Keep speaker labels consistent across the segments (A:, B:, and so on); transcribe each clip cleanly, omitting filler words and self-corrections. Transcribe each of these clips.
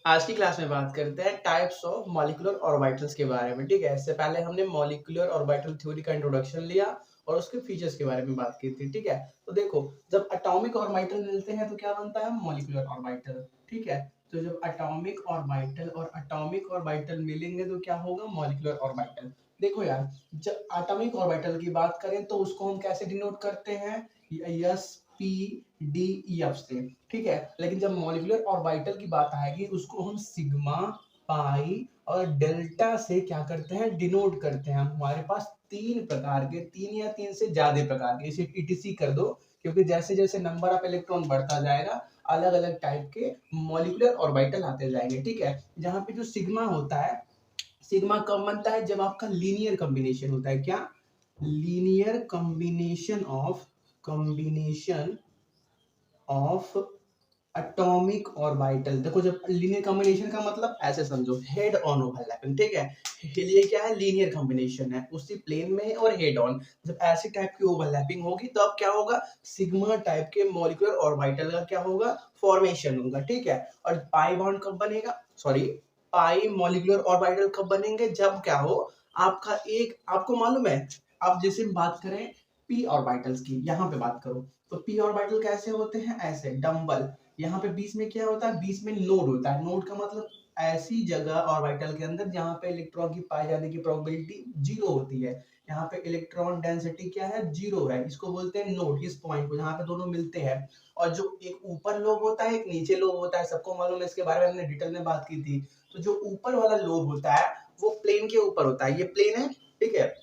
A: आज की क्लास में बात करते हैं टाइप्स ऑफ मॉलिक्यूलर ऑर्बिटल्स के बारे में। ठीक है, इससे पहले हमने मॉलिक्यूलर ऑर्बिटल थ्योरी का इंट्रोडक्शन लिया और उसके फीचर्स के बारे में बात की थी। ठीक है, तो देखो, जब एटॉमिक ऑर्बिटल मिलते हैं तो क्या बनता है? Molecular orbital. ठीक है, तो जब एटॉमिक ऑर्बिटल और एटॉमिक ऑर्बिटल मिलेंगे तो क्या होगा? Molecular orbital. देखो यार, जब एटॉमिक ऑर्बिटल की बात करें तो उसको हम कैसे डिनोट करते हैं? S P D E F से। ठीक है, लेकिन जब मॉलिक्यूलर ऑर्बिटल की बात आएगी उसको हम सिग्मा, पाई और डेल्टा से क्या करते हैं? डिनोट करते हैं। हमारे पास तीन प्रकार के, तीन या तीन से ज्यादा प्रकार के, इसे ईटीसी कर दो, क्योंकि जैसे जैसे नंबर ऑफ इलेक्ट्रॉन बढ़ता जाएगा अलग अलग टाइप के मॉलिक्यूलर ऑर्बिटल आते जाएंगे। ठीक है, जहां पे जो सिग्मा होता है, सिग्मा कब बनता है? जब आपका लीनियर कॉम्बिनेशन होता है। क्या? Linear combination of atomic orbital. देखो, जब लीनियर कॉम्बिनेशन का मतलब ऐसे समझो, हेड ऑन ओवरलैपिंग। ठीक है, ये क्या है? लीनियर कॉम्बिनेशन है, उसी प्लेन में और हेड ऑन। जब ऐसी टाइप की ओवरलैपिंग होगी तो अब क्या होगा? सिग्मा टाइप के मॉलिक्यूलर ऑर्बिटल का क्या होगा? फॉर्मेशन होगा। ठीक है, और पाई बॉन्ड कब बनेगा? सॉरी, पाई मॉलिक्यूलर ऑर्बिटल कब बनेंगे? जब क्या हो, आपका एक, आपको मालूम है, आप जैसे बात करें पी ऑर्बिटल्स की, यहाँ पे बात करो तो पी ऑर्बिटल कैसे होते हैं? ऐसे डम्बल। यहाँ पे बीच में क्या होता है? बीच में नोड होता है। नोड का मतलब ऐसी जगह ऑर्बिटल के अंदर जहां पे इलेक्ट्रॉन की पाए जाने की प्रोबेबिलिटी जीरो होती है। यहाँ पे इलेक्ट्रॉन डेंसिटी क्या है? जीरो है। इसको बोलते हैं नोड, इस पॉइंट को जहाँ पे दोनों मिलते हैं। और जो एक ऊपर लोब होता है, एक नीचे लोब होता है, सबको मालूम है, इसके बारे में हमने डिटेल में बात की थी। तो जो ऊपर वाला लोब होता है वो प्लेन के ऊपर होता है, ये प्लेन है। ठीक है,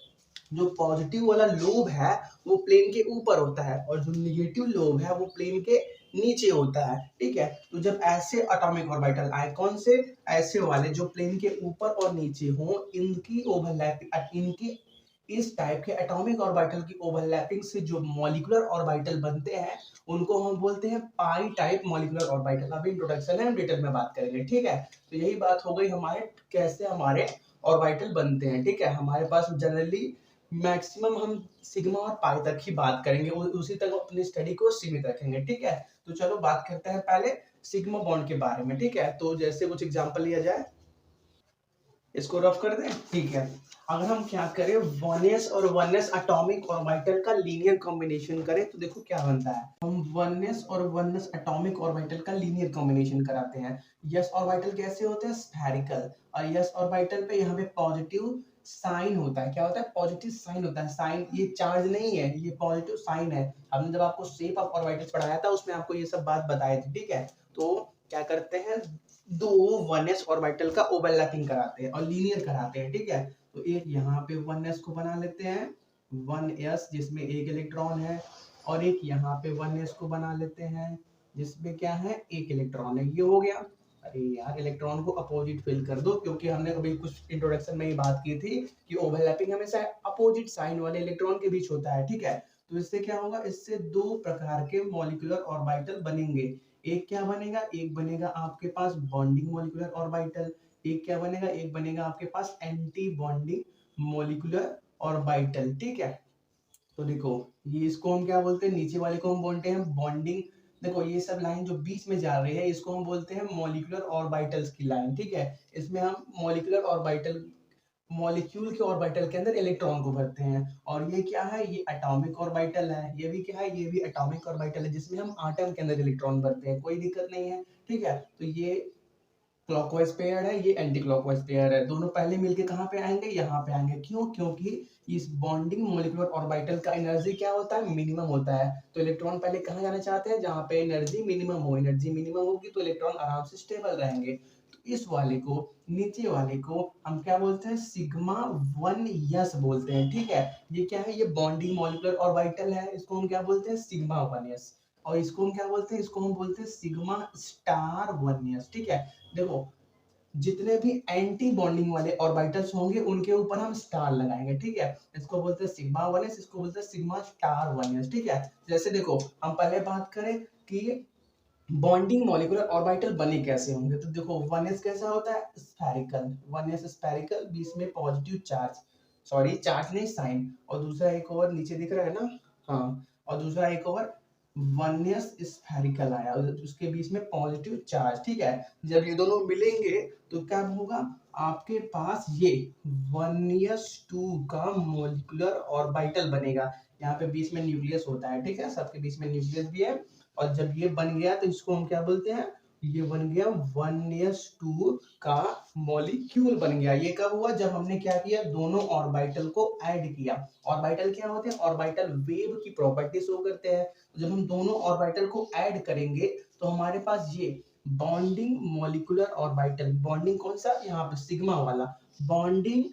A: जो पॉजिटिव वाला लोब है वो प्लेन के ऊपर होता है और जो निगेटिव लोब है वो प्लेन के नीचे होता है। ठीक है, तो जब ऐसे एटॉमिक ऑर्बिटल आए, कौन से? ऐसे वाले जो प्लेन के ऊपर और नीचे हो, इनकी ओवरलैपिंग, इनकी इस टाइप के एटॉमिक ऑर्बिटल की ओवरलैपिंग से जो मॉलिक्यूलर ऑर्बिटल बनते हैं उनको हम बोलते हैं पाई टाइप मॉलिक्यूलर ऑर्बिटल। अभी इंट्रोडक्शन है, हम डिटेल में बात करेंगे। ठीक है, तो यही बात हो गई हमारे कैसे हमारे ऑर्बिटल बनते हैं। ठीक है, हमारे पास जनरली मैक्सिमम हम सिग्मा और पाई तक ही बात करेंगे, उसी तक अपनी स्टडी को सीमित रखेंगे। ठीक है, तो चलो बात करते हैं पहले सिग्मा बॉन्ड के बारे में। ठीक है, तो जैसे कुछ एग्जांपल लिया जाए, इसको रफ कर दें। ठीक है, अगर हम क्या करें, 1s और 1s एटॉमिक ऑर्बिटल का लीनियर कॉम्बिनेशन करें तो देखो क्या बनता है। हम 1s और 1s एटॉमिक ऑर्बिटल का लीनियर कॉम्बिनेशन कराते हैं। यस ऑर्बिटल कैसे होते हैं? स्फेरिकल। और यस ऑर्बिटल पे यहाँ पे पॉजिटिव साइन होता है। क्या होता है? पॉजिटिव साइन होता है। साइन, ये चार्ज नहीं है, ये पॉजिटिव साइन है। हमने जब आपको शेप ऑफ ऑर्बिटल्स पढ़ाया था उसमें आपको ये सब बात बताई थी। ठीक है, तो क्या करते हैं, दो 1s ऑर्बिटल का ओवरलैपिंग कराते हैं और लीनियर कराते हैं। ठीक है, तो एक यहाँ पे 1s को बना लेते हैं, 1s जिसमें एक इलेक्ट्रॉन है, और एक यहाँ पे 1s को बना लेते हैं जिसमें क्या है? एक इलेक्ट्रॉन है। ये हो गया। अरे यार, इलेक्ट्रॉन को अपोजिट फिल कर दो, क्योंकि हमने अभी कुछ इंट्रोडक्शन में ही बात की थी कि ओवरलैपिंग हमेशा अपोजिट साइन वाले इलेक्ट्रॉन के बीच होता है। ठीक है, तो इससे क्या होगा? इससे दो प्रकार के मॉलिक्यूलर ऑर्बिटल बनेंगे। एक क्या बनेगा? एक बनेगा आपके पास बॉन्डिंग मॉलिक्यूलर ऑर्बिटल। एक क्या बनेगा? एक बनेगा आपके पास एंटी बॉन्डिंग मॉलिक्यूलर ऑर्बिटल। ठीक है, तो देखो, ये इसको हम क्या बोलते हैं? नीचे वाले को हम बोलते हैं बॉन्डिंग। देखो, ये सब लाइन जो बीच में जा रही है इसको हम बोलते हैं मॉलिक्यूलर ऑर्बिटल्स की लाइन। ठीक है, इसमें हम मॉलिक्यूलर ऑर्बिटल, मॉलिक्यूल के ऑर्बिटल के अंदर इलेक्ट्रॉन को भरते हैं। और ये क्या है? ये एटॉमिक ऑर्बिटल है। ये भी क्या है? ये भी एटॉमिक ऑर्बिटल है जिसमें हम एटम के अंदर इलेक्ट्रॉन भरते हैं। कोई दिक्कत नहीं है। ठीक है, तो ये क्लॉकवाइज पेयर है, ये एंटी क्लॉकवाइज पेयर है। दोनों पहले मिलके कहाँ पे आएंगे? यहाँ पे आएंगे। क्यों? क्योंकि इस बॉन्डिंग मॉलिक्यूलर ऑर्बिटल का एनर्जी क्या होता है? मिनिमम होता है। तो इलेक्ट्रॉन पहले कहाँ जाना चाहते हैं? जहाँ पे एनर्जी मिनिमम हो। एनर्जी मिनिमम होगी तो इलेक्ट्रॉन आराम से स्टेबल रहेंगे। तो इस वाले को, नीचे वाले को हम क्या बोलते हैं? सिग्मा 1s बोलते हैं। ठीक है, ये क्या है? ये बॉन्डिंग मॉलिक्यूलर ऑर्बिटल है, इसको हम क्या बोलते हैं? Sigma 1s। और इसको हम क्या बोलते हैं? इसको हम बोलते हैं सिग्मा स्टार 1s। ठीक है, देखो, जितने भी एंटी बॉन्डिंग वाले ऑर्बिटल्स होंगे उनके ऊपर हम स्टार लगाएंगे। ठीक है, इसको बोलते हैं सिग्मा 1s, इसको बोलते हैं सिग्मा स्टार 1s। ठीक है, जैसे देखो, हम पहले बात करें कि बॉन्डिंग मॉलिक्यूलर ऑर्बिटल बने कैसे होंगे, तो देखो 1s कैसा होता है? स्फेरिकल। 1s स्फेरिकल, बीच में पॉजिटिव चार्ज, सॉरी चार्ज नहीं, साइन। और दूसरा एक और नीचे दिख रहा है ना, हाँ, और दूसरा एक और वनस स्फेरिकल आया और उसके बीच में पॉजिटिव चार्ज, ठीक है। जब ये दोनों मिलेंगे तो क्या होगा, आपके पास ये 1s2 का मोलिकुलर ऑर्बिटल बनेगा। यहाँ पे बीच में न्यूक्लियस होता है, ठीक है, सबके बीच में न्यूक्लियस भी है। और जब ये बन गया तो इसको हम क्या बोलते हैं, ये बन गया 1s2 का मॉलिक्यूल बन गया। ये कब हुआ, जब हमने क्या किया, दोनों ऑर्बिटल को ऐड किया। ऑर्बिटल क्या होते हैं, ऑर्बिटल वेव की प्रॉपर्टी शो करते हैं। जब हम दोनों ऑर्बिटल को ऐड करेंगे तो हमारे पास ये बॉन्डिंग मॉलिक्यूलर ऑर्बिटल, बॉन्डिंग कौन सा, यहाँ पे सिग्मा वाला, बॉन्डिंग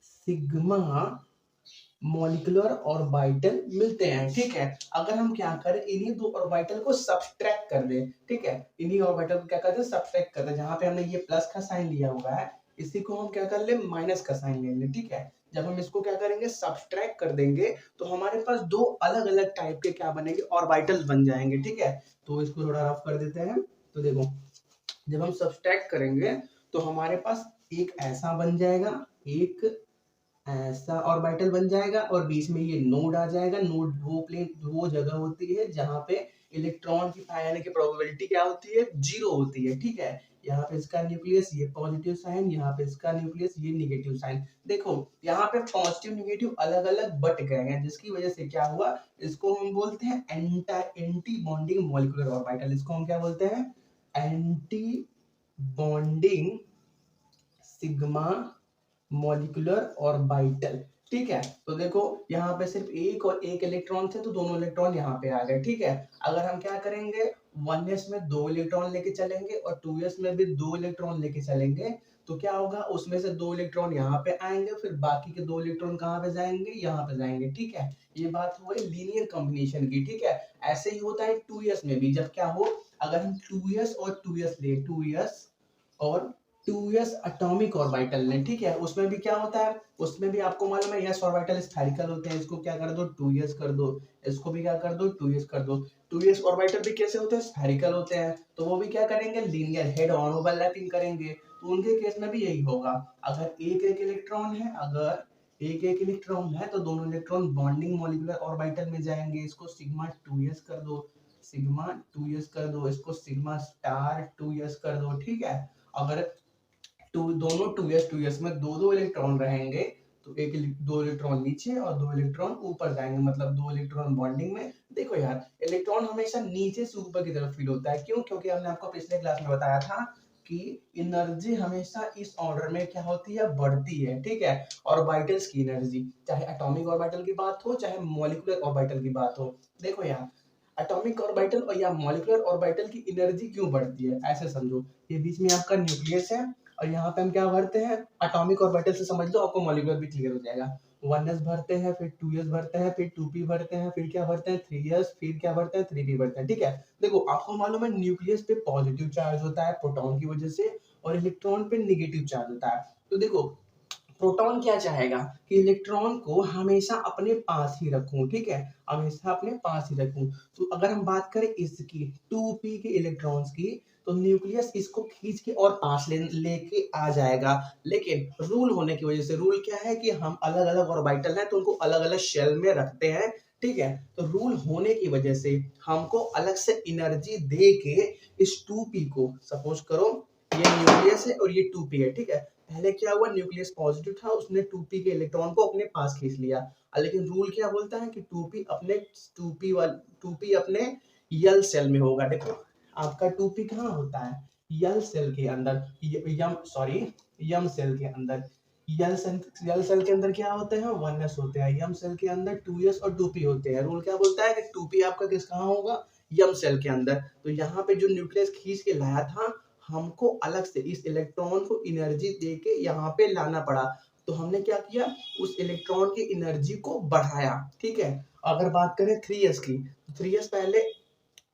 A: सिग्मा मॉलिक्यूलर ऑर्बिटल मिलते हैं, ठीक है। अगर हम क्या करें, इन्हीं दो ऑर्बिटल को सब्सट्रैक्ट कर दें, ठीक है, इन्हीं ऑर्बिटल को क्या करते हैं, सब्सट्रैक्ट कर दें। जहां पे हमने ये प्लस का साइन लिया हुआ है, इसी को हम क्या कर ले, माइनस का साइन ले लें, ठीक है। जब हम इसको क्या करेंगे, सब्सट्रैक्ट कर देंगे तो हमारे पास दो अलग अलग टाइप के क्या बनेंगे, ऑर्बिटल बन जाएंगे, ठीक है। तो इसको थोड़ा रफ कर देते हैं। तो देखो, जब हम सब्सट्रैक्ट करेंगे तो हमारे पास एक ऐसा बन जाएगा, एक ऐसा ऑर्बिटल बन जाएगा, और बीच में ये नोड आ जाएगा। नोड वो प्लेन, वो जगह होती है जहां पे इलेक्ट्रॉन की पाने की प्रोबेबिलिटी क्या होती है, जीरो होती है, ठीक है। यहाँ पे इसका न्यूक्लियस ये पॉजिटिव साइन, यहाँ पे इसका न्यूक्लियस ये निगेटिव साइन। देखो यहाँ पे पॉजिटिव निगेटिव अलग अलग बट गए हैं, जिसकी वजह से क्या हुआ, इसको हम बोलते हैं एंटी बॉन्डिंग मॉलिक्यूलर ऑर्बिटल। इसको हम क्या बोलते हैं, anti bonding sigma molecular orbital, ठीक है। तो देखो यहाँ पे सिर्फ एक और एक इलेक्ट्रॉन थे तो दोनों इलेक्ट्रॉन यहाँ पे आ गए, ठीक है। अगर हम क्या करेंगे, 1s में 2 इलेक्ट्रॉन लेके चलेंगे और 2s में भी 2 इलेक्ट्रॉन लेके चलेंगे तो क्या होगा, उसमें से 2 इलेक्ट्रॉन यहाँ पे आएंगे, फिर बाकी के 2 इलेक्ट्रॉन कहाँ पे जाएंगे, यहाँ पे जाएंगे, ठीक है। ये बात हो गई लीनियर कॉम्बिनेशन की, ठीक है। ऐसे ही होता है 2s में भी, जब क्या हो, अगर हम 2s और 2s ले, 2s और 2s एटॉमिक ऑर्बिटल ने, ठीक है, उसमें भी क्या होता है, उसमें भी आपको मालूम है s ऑर्बिटल स्फेरिकल होते हैं। इसको क्या कर दो, 2s कर दो, इसको भी क्या कर दो, 2s कर दो। 2s ऑर्बिटल भी कैसे होते हैं, स्फेरिकल होते हैं। तो वो भी क्या करेंगे, लीनियर हेड ऑन ओवरलैपिंग करेंगे। तो उनके केस में भी यही होगा। अगर एक एक इलेक्ट्रॉन है, अगर एक एक इलेक्ट्रॉन है तो दोनों इलेक्ट्रॉन बॉन्डिंग मॉलिक्यूलर ऑर्बिटल में जाएंगे। इसको सिग्मा 2s कर दो, सिग्मा 2s कर दो, इसको सिग्मा स्टार 2s कर दो, ठीक है। अगर दोनों 2s में दो दो इलेक्ट्रॉन रहेंगे तो एक दो इलेक्ट्रॉन नीचे और दो इलेक्ट्रॉन ऊपर जाएंगे, मतलब दो इलेक्ट्रॉन बॉन्डिंग में। देखो यार, इलेक्ट्रॉन हमेशा नीचे से ऊपर की तरफ फील होता है, क्यों, क्योंकि हमने आपको पिछले क्लास में बताया था कि एनर्जी हमेशा इस ऑर्डर में क्या होती है, बढ़ती है, ठीक है। ऑर्बिटल्स की एनर्जी, चाहे एटॉमिक ऑर्बिटल की बात हो चाहे मॉलिक्यूलर ऑर्बिटल की बात हो। देखो यार, एटॉमिक ऑर्बिटल और या मॉलिक्यूलर ऑर्बिटल की एनर्जी क्यों बढ़ती है, ऐसे समझो, ये बीच में आपका न्यूक्लियस है और यहाँ पे हम क्या भरते हैं, एटॉमिक ऑर्बिटल से समझ लो, आपको मॉलिक्यूलर भी क्लियर हो जाएगा। 1s भरते हैं, फिर 2s भरते हैं, फिर 2p भरते हैं, फिर क्या भरते हैं, 3s, फिर क्या भरते हैं, 3p भरते हैं, ठीक है। देखो आपको मालूम है न्यूक्लियस पे पॉजिटिव चार्ज होता है प्रोटॉन की वजह से, और इलेक्ट्रॉन पे निगेटिव चार्ज होता है। तो देखो प्रोटॉन क्या चाहेगा कि इलेक्ट्रॉन को हमेशा अपने पास ही रखूं, ठीक है, हमेशा अपने पास ही रखूं। तो अगर हम बात करें इसकी 2p के इलेक्ट्रॉन्स की, तो न्यूक्लियस इसको खींच के और पास लेके आ जाएगा। लेकिन रूल होने की वजह से, रूल क्या है कि हम अलग अलग ऑर्बिटल हैं तो उनको अलग अलग शेल में रखते हैं, ठीक है। तो रूल होने की वजह से हमको अलग से एनर्जी दे के इस 2p को, सपोज करो ये न्यूक्लियस है और ये 2p है, ठीक है। पहले क्या हुआ, न्यूक्लियस पॉजिटिव था, उसने 2p के इलेक्ट्रॉन को अपने पास खींच लिया। लेकिन रूल क्या बोलता है कि 2p अपने यल सेल में होगा। देखो आपका 2p कहाँ होता है, यल सेल के अंदर, यम सेल के अंदर। यल सेल के अंदर क्या होते हैं, 1s होते हैं। यम सेल के अंदर 2s और 2p होते हैं। रूल क्या बोलता है कि 2p आपका किस कहाँ होगा, यम सेल के अंदर। तो यहाँ पे जो न्यूक्लियस खींच के लाया था, हमको अलग से इस इलेक्ट्रॉन को एनर्जी देके यहाँ पे लाना पड़ा। तो हमने क्या किया, उस इलेक्ट्रॉन की एनर्जी को बढ़ाया, ठीक है। अगर बात करें 3s की, तो 3s पहले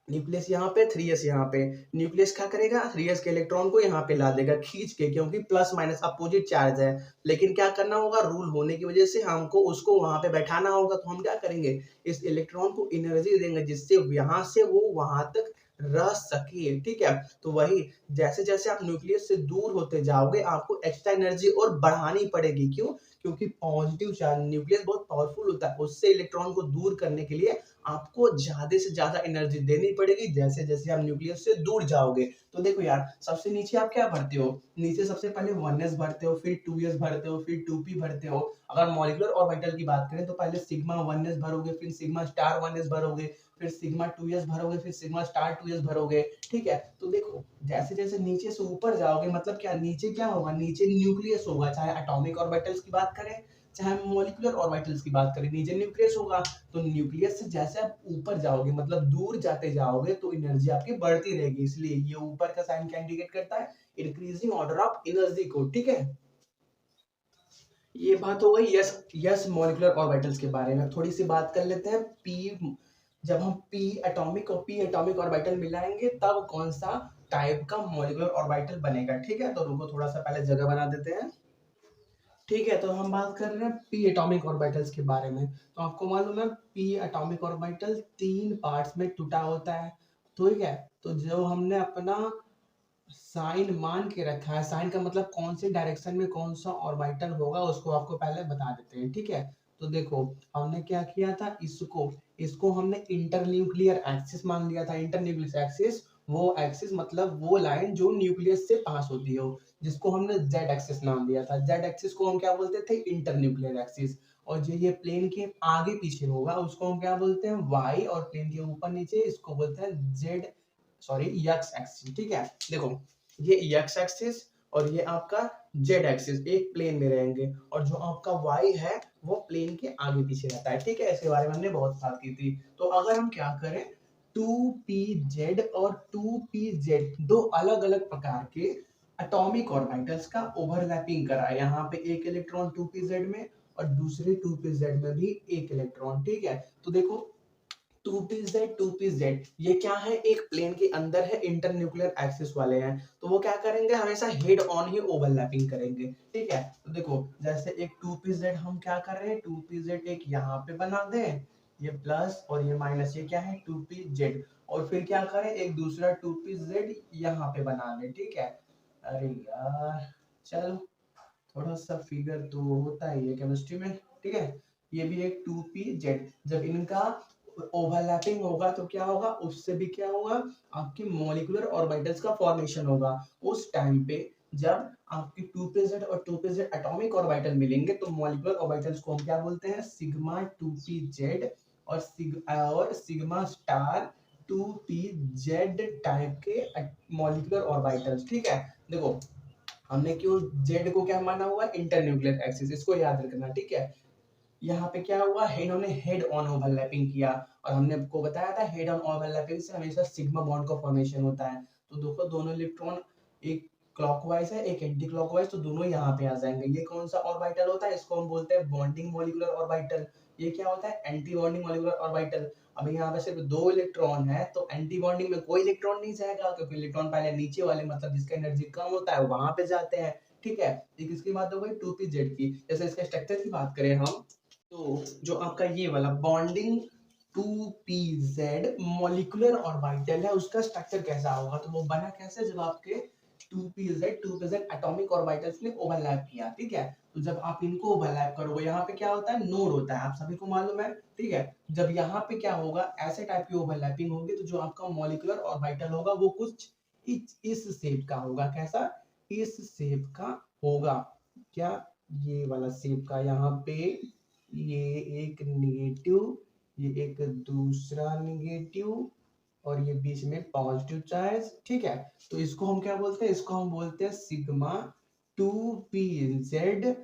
A: न्यूक्लियस यहाँ पे, 3s यहाँ पे, न्यूक्लियस क्या करेगा, 3s के इलेक्ट्रॉन को यहाँ पे ला देगा खींच के, क्योंकि प्लस माइनस अपोजिट चार्ज है। लेकिन क्या करना होगा, रूल होने की वजह से हमको उसको वहां पे बैठाना होगा। तो हम क्या करेंगे, इस इलेक्ट्रॉन को एनर्जी देंगे जिससे यहाँ से वो वहां तक रह सके, ठीक है। तो वही, जैसे जैसे आप न्यूक्लियस से दूर होते जाओगे आपको एक्स्ट्रा एनर्जी और बढ़ानी पड़ेगी, क्यों, क्योंकि पॉजिटिव चार्ज, न्यूक्लियस बहुत पावरफुल होता है, उससे इलेक्ट्रॉन को दूर करने के लिए आपको ज्यादा से ज्यादा एनर्जी देनी पड़ेगी जैसे जैसे आप न्यूक्लियस से दूर जाओगे। तो देखो यार, सबसे नीचे आप क्या भरते हो, नीचे सबसे पहले 1s भरते हो, फिर 2s भरते हो, फिर 2p भरते हो। अगर मॉलिक्यूलर ऑर्बिटल की बात करें तो पहले सिग्मा 1s भरोगे, फिर सिग्मा स्टार 1s भरोगे, फिर सिग्मा 2s भरोगे, फिर सिग्मा स्टार 2s भरोगे। ठीक है, तो देखो जैसे जैसे नीचे से ऊपर जाओगे मतलब क्या, नीचे क्या होगा, नीचे न्यूक्लियस होगा। चाहे एटॉमिक ऑर्बिटल्स की बात करें, चाहे मॉलिक्यूलर ऑर्बिटल्स की बात करें, नीचे न्यूक्लियस होगा। तो न्यूक्लियस से जैसे आप ऊपर जाओगे मतलब दूर जाते जाओगे तो एनर्जी आपकी बढ़ती रहेगी। इसलिए ये ऊपर का साइन क्या इंडिकेट करता है, इंक्रीजिंग ऑर्डर ऑफ एनर्जी को। ठीक है, ये बात हो गई यस यस मॉलिक्यूलर ऑर्बिटल्स के बारे में। थोड़ी सी बात कर लेते हैं पी। जब हम पी एटॉमिक ऑर्बिटल मिलाएंगे तब कौन सा टाइप का मॉलिक्यूलर ऑर्बिटल बनेगा। ठीक है, तो रुको थोड़ा सा पहले जगह बना देते हैं। ठीक है, तो हम बात कर रहे हैं पी एटॉमिक ऑर्बिटल्स के बारे में। तो आपको मालूम है पी एटॉमिक ऑर्बिटल 3 पार्ट्स में टूटा होता है। ठीक है, तो जो हमने अपना साइन मान के रखा है, साइन का मतलब कौन से डायरेक्शन में कौन सा ऑर्बिटल होगा उसको आपको पहले बता देते हैं। ठीक है, तो देखो हमने क्या किया था, इसको इसको हमने इंटरन्यूक्लियर एक्सिस मान लिया था। इंटरन्यूक्लियर एक्सिस वो एक्सिस मतलब वो लाइन जो न्यूक्लियस से पास होती हो, जिसको हमने जेड एक्सिस नाम दिया था। जेड एक्सिस को हम क्या बोलते थे, इंटरन्यूक्लियर एक्सिस। और जो ये प्लेन के आगे पीछे होगा उसको हम क्या बोलते हैं, वाई। और प्लेन के ऊपर नीचे इसको बोलते हैं जेड, सॉरी यक्स एक्सिस। ठीक है, देखो ये यक्स एक्सिस और ये आपका जेड एक्सिस एक प्लेन में रहेंगे, और जो आपका वाई है वो प्लेन के आगे पीछे रहता है। ठीक है, इसके बारे में हमने बहुत बात की थी। तो अगर हम क्या करें, 2pz और 2pz दो अलग अलग प्रकार के एटॉमिक ऑर्बिटल्स का ओवरलैपिंग करा है। यहाँ पे एक इलेक्ट्रॉन 2pz में और दूसरे 2pz में भी एक इलेक्ट्रॉन। ठीक है, तो देखो 2pz ये क्या है, एक प्लेन के अंदर है, इंटरन्यूक्लियर एक्सिस वाले हैं। तो वो क्या करेंगे, हमेशा हेड ऑन ही ओवरलैपिंग करेंगे। ठीक है, तो देखो जैसे एक 2pz हम क्या कर रहे हैं, 2pz एक यहाँ पे बना दें, ये प्लस और ये माइनस, ये क्या है 2pz। और फिर क्या करें, एक दूसरा 2pz यहाँ पे बना दें। ठीक है, अरे यार चलो, थोड़ा सा फिगर तो होता ही है केमिस्ट्री में। ठीक है, ये भी एक 2pz, जब इनका ओवरलैपिंग होगा तो क्या होगा, उससे भी क्या होगा, आपके मॉलिक्यूलर ऑर्बिटल्स का फॉर्मेशन होगा। उस टाइम पे जब आपके 2pz और 2pz एटॉमिक ऑर्बिटल मिलेंगे तो मॉलिक्यूलर ऑर्बिटल्स को हम क्या बोलते हैं, सिग्मा 2pz और सिग्मा स्टार 2pz टाइप के मॉलिक्यूलर ऑर्बिटल्स। ठीक है, देखो हमने क्यों जेड को क्या माना हुआ, इंटरन्यूक्लियर एक्सिस, इसको याद रखना। ठीक है, यहाँ पे क्या हुआ, इन्होंने हेड ऑन ओवरलैपिंग किया, और हमने आपको बताया था हेड ऑन ओवरलैपिंग से हमेशा सिग्मा बॉन्ड का फॉर्मेशन होता है। तो देखो दोनों इलेक्ट्रॉन एक क्लॉकवाइज है एक एंटी क्लॉकवाइज, तो दोनों यहाँ पे आ जाएंगे। ये कौन सा ऑर्बिटल होता है, इसको हम बोलते हैं बॉन्डिंग मॉलिक्यूलर ऑर्बिटल। ये क्या होता है, एंटी बॉन्डिंग मॉलिक्यूलर ऑर्बिटल। अब यहाँ पे सिर्फ 2 इलेक्ट्रॉन है तो एंटी बॉन्डिंग में कोई इलेक्ट्रॉन नहीं जाएगा, क्योंकि इलेक्ट्रॉन पहले नीचे वाले मतलब जिसका एनर्जी कम होता है वहां पे जाते हैं। ठीक है, ये किसकी बात हो गई, 2pz की। जैसे इसके स्ट्रक्चर की बात करें हम, तो जो आपका ये वाला बॉन्डिंग 2pz मॉलिक्यूलर ऑर्बिटल है उसका स्ट्रक्चर कैसा होगा, तो वो बना कैसे, जब आपके 2pz एटॉमिक ऑर्बिटल्स ने ओवरलैप किया। ठीक है, तो जब आप इनको ओवरलैप करोगे, यहाँ पे क्या होता है, नोड होता है, आप सभी को मालूम है। ठीक है, जब यहाँ पे क्या होगा, ऐसे टाइप की ओवरलैपिंग होगी तो जो आपका मॉलिक्यूलर ऑर्बिटल होगा वो कुछ इस शेप का होगा। कैसा, इस शेप का होगा। क्या, ये वाला शेप का, यहाँ पे ये एक निगेटिव, ये एक दूसरा निगेटिव, और ये बीच में पॉजिटिव चार्ज। ठीक है, तो इसको हम क्या बोलते हैं, इसको हम बोलते हैं sigma 2pz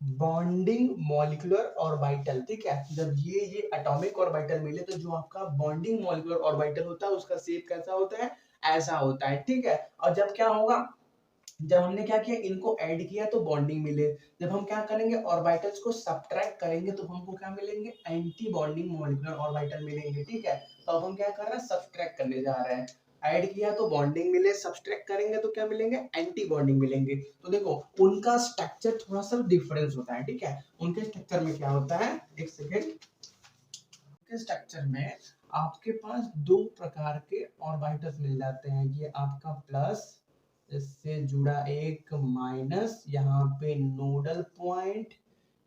A: bonding molecular orbital. ठीक है, जब ये एटॉमिक ऑर्बिटल मिले तो जो आपका बॉन्डिंग मॉलिक्यूलर ऑर्बिटल होता है उसका शेप कैसा होता है, ऐसा होता है। ठीक है, और जब क्या होगा, जब हमने क्या किया, इनको ऐड किया तो बॉन्डिंग मिले। जब हम क्या करेंगे, ऑर्बिटल्स को सब्ट्रैक्ट करेंगे तो हमको क्या मिलेंगे, एंटी बॉन्डिंग मॉलिक्यूलर ऑर्बिटल मिलेंगे। ठीक है, तो अब हम क्या कर रहे हैं, सब्ट्रैक्ट करने जा रहे हैं। ऐड किया तो बॉन्डिंग मिले, सब्ट्रैक्ट करेंगे तो क्या मिलेंगे, एंटी बॉन्डिंग मिलेंगे। तो देखो उनका स्ट्रक्चर थोड़ा सा डिफरेंस होता है। ठीक है, उनके स्ट्रक्चर में क्या होता है, एक सेकेंड, के स्ट्रक्चर में आपके पास 2 प्रकार के ऑर्बिटल्स मिल जाते हैं। ये आपका प्लस, इससे जुड़ा एक माइनस, यहाँ पे नोडल पॉइंट,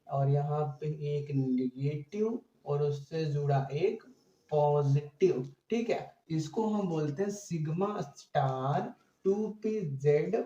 A: और यहाँ पे एक निगेटिव और उससे जुड़ा एक पॉजिटिव, ठीक है। इसको हम बोलते हैं sigma star 2pz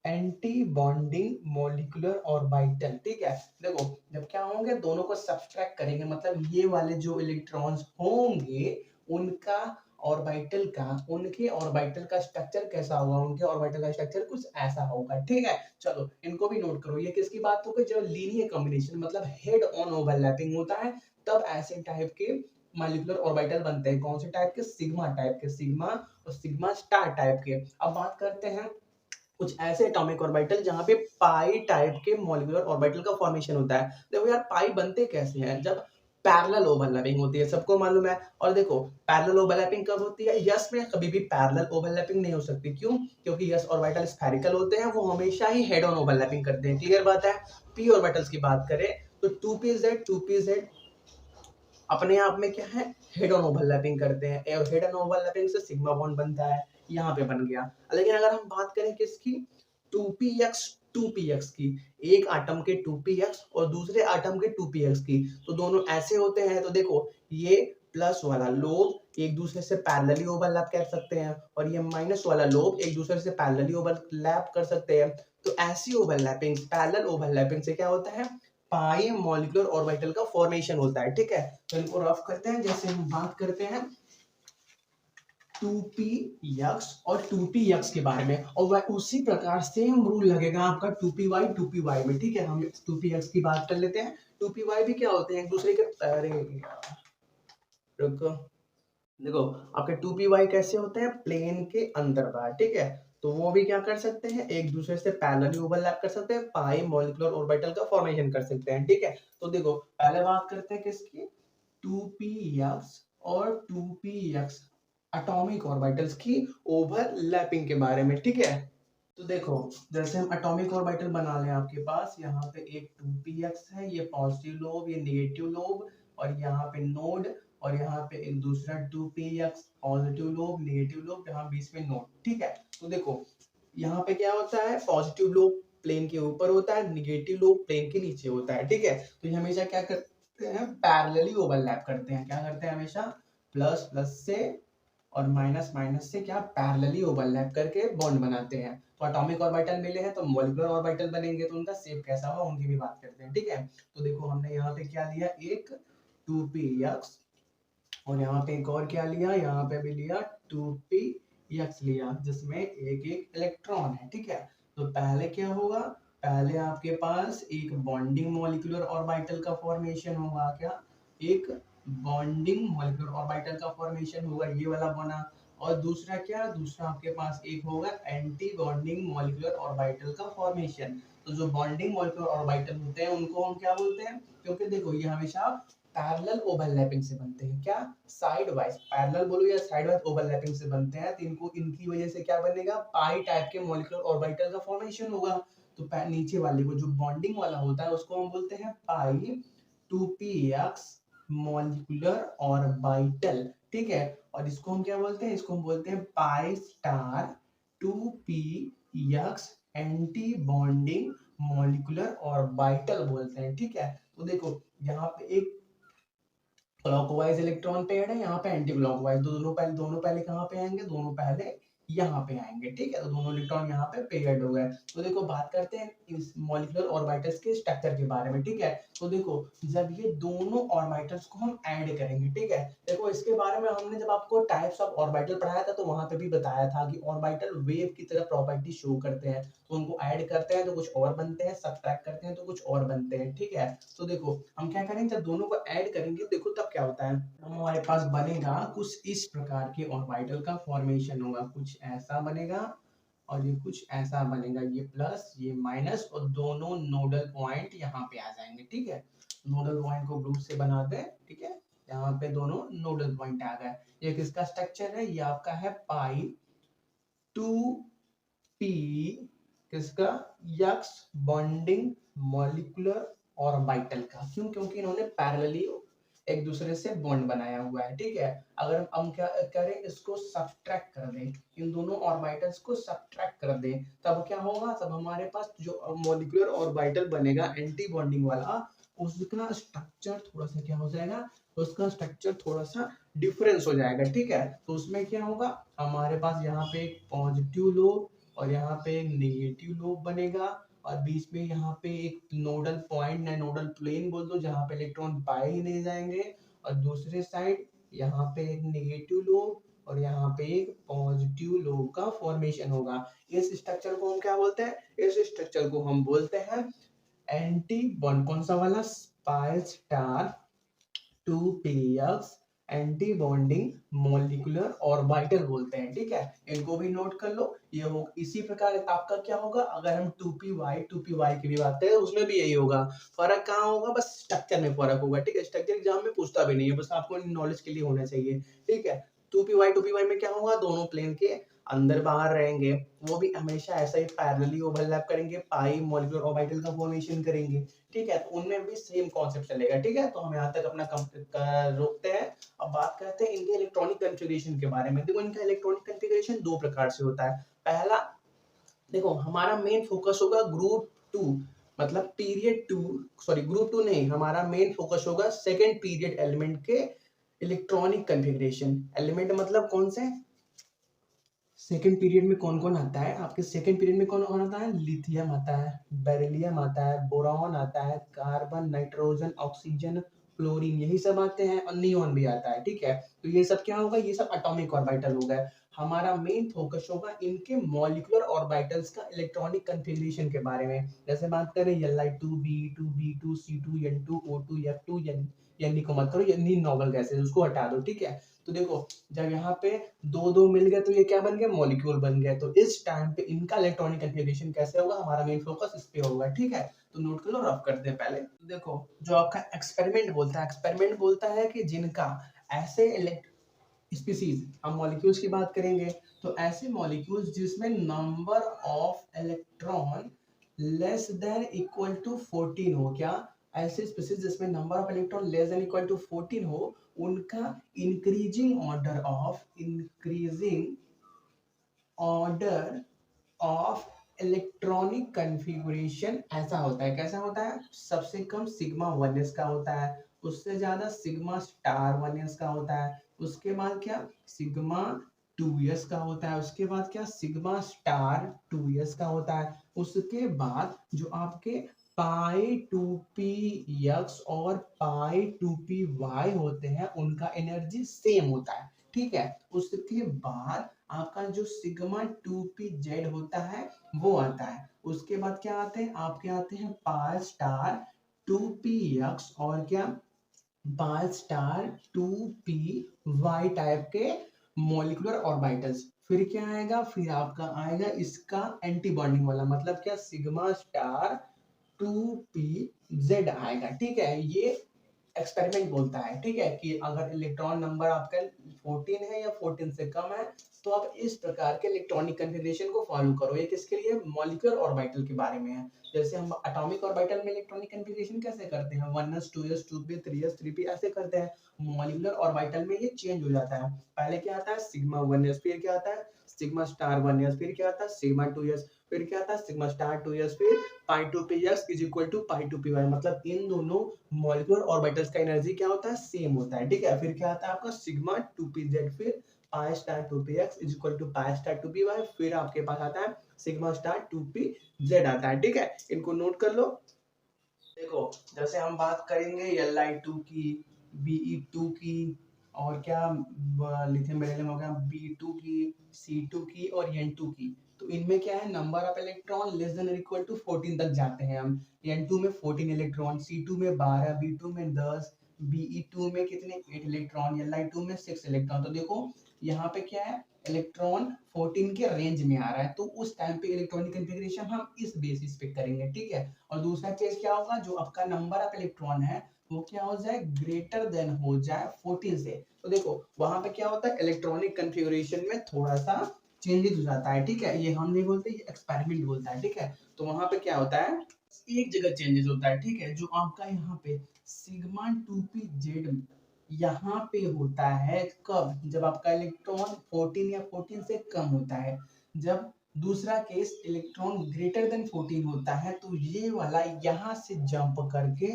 A: anti bonding molecular orbital, ठीक है। देखो जब क्या होंगे, दोनों को सब्ट्रैक्ट करेंगे, मतलब ये वाले जो इलेक्ट्रॉन्स होंगे उनका ऑर्बिटल का, उनके ऑर्बिटल का स्ट्रक्चर कैसा होगा, उनके ऑर्बिटल का स्ट्रक्चर कुछ ऐसा होगा, ठीक है। चलो इनको भी नोट करो। ये किसकी बात हो गई, जब लीनियर कॉम्बिनेशन मतलब हेड ऑन ओवरलैपिंग होता है तब ऐसे टाइप के मॉलिक्यूलर ऑर्बिटल बनते हैं। कौन से टाइप के, सिग्मा टाइप के, सिग्मा और सिग्मा स्टार टाइप के। अब बात करते हैं कुछ ऐसे एटॉमिक ऑर्बिटल जहां पे पाई टाइप के मॉलिक्यूलर ऑर्बिटल का फॉर्मेशन होता है। देखो यार पाई बनते कैसे हैं, जब पैरेलल ओवरलैपिंग होती है, सबको मालूम है। और देखो पैरेलल ओवरलैपिंग कब होती है, यस में कभी भी पैरेलल ओवरलैपिंग नहीं हो सकती। क्यों, क्योंकि यस ऑर्बिटल स्फेरिकल होते हैं, वो हमेशा ही हेड ऑन ओवरलैपिंग करते हैं। क्लियर बात है। पी ऑर्बिटल्स की बात करें तो 2pz अपने आप में क्या है, हेड ऑन ओवरलैपिंग करते हैं, और हेड ऑन ओवरलैपिंग से सिग्मा बॉन्ड बनता है, यहाँ पे बन गया। लेकिन अगर हम बात करें किसकी, 2px 2px की, एक आटम के 2px और दूसरे आटम के 2px की, तो दोनों ऐसे होते हैं। तो देखो ये प्लस वाला लोब एक दूसरे से पैरेलली ओवरलैप कर सकते हैं, और ये माइनस वाला लोब एक दूसरे से पैरेलली ओवरलैप कर सकते हैं। तो ऐसी ओवरलैपिंग, पैरेलल ओवरलैपिंग से क्या होता है, पाई मॉलिक्यूलर ऑर्बिटल का फॉर्मेशन होता है, ठीक है। तो इनको रफ करते हैं। जैसे हम बात करते हैं 2px और 2px के बारे में, और वह उसी प्रकार सेम रूल लगेगा आपका 2py में, ठीक है। हम 2px की बात कर लेते हैं। 2py भी क्या होते हैं, एक दूसरे के, अरे रुको, देखो आपके 2py कैसे होते हैं, प्लेन के अंदर बाहर, ठीक है। तो वो भी क्या कर सकते हैं, एक दूसरे से पैरेलली ओवरलैप कर सकते हैं, पाई मॉलिक्यूलर ऑर्बिटल का फॉर्मेशन कर सकते हैं, ठीक है। तो देखो पहले बात करते हैं किसकी, 2px और 2px एटॉमिक ऑर्बिटल्स की ओवरलैपिंग के बारे में, ठीक है। तो देखो जैसे हम एटॉमिक ऑर्बिटल बना लें, आपके पास यहाँ पे एक 2px है, ये पॉजिटिव लोब, ये नेगेटिव लोब, और यहाँ पे नोड, और यहाँ पे एक दूसरा 2px positive lobe negative lobe, यहाँ बीच में नोड, ठीक है। तो देखो यहाँ पे क्या होता है, पॉजिटिव लोब प्लेन के ऊपर होता है, निगेटिव लोब प्लेन के नीचे होता है, ठीक है। तो ये हमेशा क्या करते हैं, पैरेलली ओवरलैप करते हैं। क्या करते हैं, हमेशा प्लस प्लस से और माइनस माइनस से क्या पैरेलली ओवरलैप करके बॉन्ड बनाते हैं। तो एटॉमिक ऑर्बिटल मिले हैं तो मॉलिक्यूलर ऑर्बिटल बनेंगे, तो उनका शेप कैसा होगा उनकी भी बात करते हैं, ठीक है। तो देखो हमने यहाँ पे क्या लिया, एक 2px, और यहाँ पे एक और क्या लिया, यहाँ पे भी लिया 2px लिया, जिसमें एक एक इलेक्ट्रॉन है, ठीक है। तो पहले क्या होगा, पहले आपके पास एक बॉन्डिंग मॉलिक्यूलर ऑर्बिटल का फॉर्मेशन होगा, क्या, एक बॉन्डिंग मॉलिक्यूलर ऑर्बिटल का फॉर्मेशन होगा, ये वाला बना। और दूसरा क्या, दूसरा आपके पास एक होगा एंटी बॉन्डिंग मॉलिक्यूलर ऑर्बिटल का फॉर्मेशन। तो जो बॉन्डिंग मॉलिक्यूलर ऑर्बिटल होते हैं उनको हम क्या बोलते हैं, क्योंकि देखो ये हमेशा पैरेलल ओवरलैपिंग से बनते हैं, क्या, साइड वाइज, पैरेलल बोलो या साइड वाइज ओवरलैपिंग से बनते हैं। तो इनको, इनकी वजह से क्या बनेगा, पाई टाइप के मॉलिक्यूलर ऑर्बिटल का फॉर्मेशन होगा। तो नीचे वाले को जो बॉन्डिंग वाला होता है उसको हम बोलते हैं पाई 2px मॉलिक्यूलर ऑर्बिटल, ठीक है। और इसको हम क्या बोलते हैं, इसको हम बोलते हैं पाई star 2px anti bonding molecular orbital बोलते हैं, ठीक है। तो देखो यहाँ पे एक क्लॉकवाइज इलेक्ट्रॉन पेयर है, यहाँ पे एंटी क्लॉकवाइज, तो दोनों पहले कहाँ पे आएंगे, दोनों पहले यहाँ पे आएंगे, ठीक है। तो दोनों इलेक्ट्रॉन यहाँ पे पेयर्ड हो गए। तो देखो बात करते हैं इस मॉलिक्यूलर ऑर्बिटल्स के स्ट्रक्चर के बारे में, ठीक है। तो देखो जब ये दोनों ऑर्बिटल्स को हम ऐड करेंगे, ठीक है, देखो इसके बारे में हमने जब आपको टाइप्स ऑफ ऑर्बिटल पढ़ाया था तो वहां पे भी बताया था कि ऑर्बिटल वेव की तरह प्रॉपर्टी शो करते हैं। तो उनको ऐड करते हैं तो कुछ और बनते हैं, सब्ट्रैक्ट करते हैं तो कुछ और बनते हैं, ठीक है। तो देखो हम क्या करेंगे, जब दोनों को ऐड करेंगे देखो तब क्या होता है, हमारे पास बनेगा कुछ इस प्रकार के ऑर्बिटल का फॉर्मेशन होगा, कुछ ऐसा बनेगा और ये कुछ ऐसा बनेगा, ये प्लस ये माइनस, और दोनों नोडल पॉइंट यहाँ पे आ जाएंगे, ठीक है। नोडल पॉइंट को ग्रुप से बना दे, ठीक है। यहाँ पे दोनों नोडल पॉइंट आ गए। ये किसका स्ट्रक्चर है, ये आपका है पाई 2p किसका, यक्स बॉन्डिंग मॉलिक्यूलर ऑर्बिटल का। क्यों, क्योंकि इन्होंने पैरेलली एक दूसरे से बॉन्ड बनाया हुआ है, ठीक है। अगर हम क्या करें, इसको सब्ट्रैक्ट कर दें, इन दोनों ऑर्बिटल्स को सब्ट्रैक्ट कर दें, तब क्या होगा, तब हमारे पास जो मॉलिक्यूलर ऑर्बिटल बनेगा एंटी बॉन्डिंग वाला, उसका स्ट्रक्चर थोड़ा सा क्या हो जाएगा, उसका स्ट्रक्चर थोड़ा सा डिफरेंस हो जाएगा, ठीक है। तो उसमें क्या होगा, हमारे पास यहाँ पे एक पॉजिटिव लोब और यहाँ पे एक नेगेटिव लोब बनेगा, और बीच में यहाँ पे एक नोडल पॉइंट या नोडल प्लेन बोल दो जहाँ पे इलेक्ट्रॉन बाहर ही नहीं जाएंगे, और दूसरे साइड यहाँ पे एक नेगेटिव लोब और यहाँ पे एक पॉजिटिव लोब का फॉर्मेशन होगा। इस स्ट्रक्चर को हम क्या बोलते हैं, इस स्ट्रक्चर को हम बोलते हैं एंटी बॉन्ड। कौन सा वाला, पाई star 2px anti bonding molecular orbital बोलते हैं, ठीक है। इनको भी नोट कर लो। ये हो इसी प्रकार आपका क्या होगा, अगर हम 2py की भी बात करें उसमें भी यही होगा। फर्क कहाँ होगा, बस स्ट्रक्चर में फर्क होगा, ठीक है। स्ट्रक्चर एग्जाम में पूछता भी नहीं है, बस आपको नॉलेज के लिए होना चाहिए, ठीक है। 2py में क्या होगा, दोनों प्लेन के अंदर बाहर रहेंगे, वो भी हमेशा ऐसा ही पैरेलली ओवरलैप करेंगे, पाई मॉलिक्यूलर ऑर्बिटल का फॉर्मेशन करेंगे, ठीक है। तो उनमें भी सेम कॉन्सेप्ट चलेगा, ठीक है। तो हम यहाँ तक अपना रोकते हैं। अब बात करते हैं इनके इलेक्ट्रॉनिक कॉन्फ़िगरेशन के बारे में। देखो इनका इलेक्ट्रॉनिक कॉन्फ़िगरेशन दो प्रकार से होता है। पहला, देखो हमारा मेन फोकस होगा ग्रुप टू, मतलब period two, sorry group two नहीं, हमारा मेन फोकस होगा सेकेंड पीरियड एलिमेंट के इलेक्ट्रॉनिक कॉन्फ़िगरेशन। एलिमेंट मतलब कौन से, सेकेंड पीरियड में कौन कौन आता है आपके, सेकेंड पीरियड में कौन कौन आता है, लिथियम आता है, बेरिलियम आता है, बोरॉन आता है, कार्बन, नाइट्रोजन, ऑक्सीजन, क्लोरीन, यही सब आते हैं, और नियोन भी आता है, ठीक है। तो ये सब क्या होगा, ये सब एटॉमिक ऑर्बिटल हो गए। हमारा मेन फोकस होगा इनके मॉलिक्यूलर ऑर्बिटल्स का इलेक्ट्रॉनिक कॉन्फ़िगरेशन के बारे में। जैसे बात करें Li2 B2 B2 C2 N2 O2 F2 N को मत करो, ये नॉर्मल गैसेस, उसको हटा दो, ठीक है। तो देखो जब यहाँ पे दो दो मिल गए तो ये क्या बन गया, मॉलिक्यूल बन गया। तो इस टाइम पे इनका इलेक्ट्रॉनिक कॉन्फ़िगरेशन कैसे होगा, हमारा मेन फोकस इस पे होगा, ठीक है। तो नोट कर लो, रफ करते हैं पहले। देखो जो आपका एक्सपेरिमेंट बोलता है, एक्सपेरिमेंट बोलता है कि जिनका ऐसे स्पीसीज, हम मॉलिक्यूल्स की बात करेंगे, तो ऐसे मॉलिक्यूल्स जिसमें number of electron less than equal to 14 हो, क्या, ऐसे स्पीसीज जिसमें number of electron less than equal to 14 हो, उनका increasing order of electronic configuration ऐसा होता है। कैसा होता है, सबसे कम सिग्मा 1s का होता है, उससे ज्यादा सिग्मा स्टार 1s का होता है, उसके बाद क्या सिग्मा 2s का होता है, उसके बाद क्या सिग्मा स्टार 2s का होता है, उसके बाद जो आपके पाई 2p x और पाई 2p y होते हैं उनका एनर्जी सेम होता है, ठीक है। उसके बाद आपका जो सिग्मा 2p z होता है वो आता है। उसके बाद क्या आते हैं, आपके आते हैं पाई स्टार 2px और क्या पाई स्टार 2py टाइप के मॉलिक्यूलर ऑर्बिटल्स। फिर क्या आएगा, फिर आपका आएगा इसका एंटी बॉन्डिंग वाला, मतलब क्या सिग्मा स्टार 2p z आएगा, ठीक है। ये एक्सपेरिमेंट बोलता है, ठीक है, कि अगर इलेक्ट्रॉन नंबर आपका 14 है या 14 से कम है तो आप इस प्रकार के इलेक्ट्रॉनिक कॉन्फ़िगरेशन को फॉलो करो। ये किसके लिए, मॉलिक्यूलर ऑर्बिटल के बारे में है। जैसे हम एटॉमिक ऑर्बिटल में इलेक्ट्रॉनिक कॉन्फ़िगरेशन कैसे करते हैं, 1s 2s 2p 3s 3p ऐसे करते हैं। मॉलिक्यूलर ऑर्बिटल में ये चेंज हो जाता है। पहले क्या आता है सिग्मा 1s, फिर क्या आता है सिग्मा स्टार 1s, फिर क्या आता है सिग्मा 2s, फिर क्या आता है सिग्मा स्टार 2s, फिर pi 2px is equal to pi 2py, मतलब इन दोनों मॉलिक्यूलर ऑर्बिटल्स का एनर्जी क्या होता है, सेम होता है, ठीक है। फिर क्या आता है आपका सिग्मा 2pz, फिर pi star 2px is equal to pi star 2py, फिर आपके पास आता है सिग्मा स्टार 2pz आता है, ठीक है। इनको नोट कर लो। देखो जैसे हम बात करेंगे Li2 की, Be2 की, और क्या लिथियम बेरिलियम हो गया B2 की, C2 की और N2 की। तो इनमें क्या है, number of electron less than equal to 14 तक जाते हैं हम। N2 में 14 इलेक्ट्रॉन, C2 में 12, B2 में 10, Be2 में कितने 8 इलेक्ट्रॉन, Li2 में 6 इलेक्ट्रॉन। तो देखो यहाँ पे क्या है, इलेक्ट्रॉन 14 के रेंज में आ रहा है, तो उस टाइम पे इलेक्ट्रॉनिक कॉन्फ़िगरेशन हम इस बेसिस पे करेंगे, ठीक है। और दूसरा केस क्या होगा, जो आपका नंबर ऑफ इलेक्ट्रॉन है वो क्या हो जाए, ग्रेटर देन हो जाए 14 से। तो देखो वहां पे क्या होता है, इलेक्ट्रॉनिक कॉन्फ़िगरेशन में थोड़ा सा चेंजेस हो जाता है, ठीक है। ये हम नहीं बोलते, ये एक्सपेरिमेंट बोलता है, ठीक है। तो वहां पे क्या होता है, एक जगह चेंजेस होता है, ठीक है। जो आपका यहाँ पे सिग्मा 2pz यहाँ पे होता है कब, जब आपका इलेक्ट्रॉन 14 या 14 से कम होता है। जब दूसरा केस इलेक्ट्रॉन ग्रेटर देन 14 होता है तो ये वाला यहाँ से जंप करके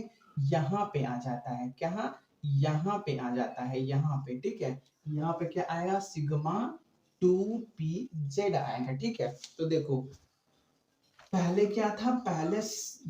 A: यहाँ पे आ जाता है, क्या, यहाँ पे आ जाता है, यहाँ पे, ठीक है। यहाँ पे क्या आएगा, सिग्मा 2p z आएगा, ठीक है। तो देखो पहले क्या था, पहले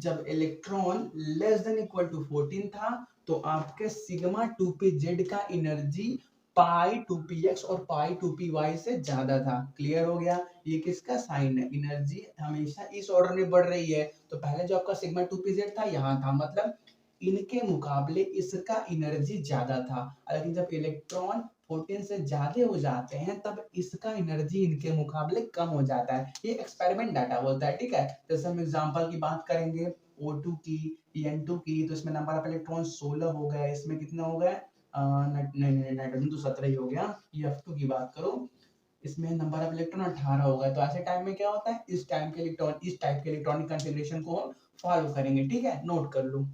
A: जब electron less than equal to 14 था तो आपके सिग्मा 2p z का एनर्जी पाई 2px और पाई 2py से ज्यादा था। क्लियर हो गया, ये किसका साइन है, एनर्जी हमेशा इस ऑर्डर में बढ़ रही है। तो पहले जो आपका सिग्मा 2pz था यहाँ था, मतलब इनके मुकाबले इसका एनर्जी ज्यादा था। लेकिन जब इलेक्ट्रॉन 14 से ज्यादा हो जाते हैं तब इसका एनर्जी इनके मुकाबले कम हो जाता है। ये एक्सपेरिमेंट डाटा बोलता है, ठीक है। जैसे हम एग्जांपल की बात करेंगे O2 की, N2 की, तो इसमें नंबर ऑफ इलेक्ट्रॉन 16 हो गए, इसमें कितने हो गए, नहीं नाइट्रोजन तो 17 ही हो गया। F2 की बात करो, इसमें नंबर ऑफ इलेक्ट्रॉन 18 हो गए। तो ऐसे टाइम में क्या होता है, इस टाइप के इलेक्ट्रॉनिक कॉन्फ़िगरेशन को हम फॉलो करेंगे, ठीक है, नोट कर लो।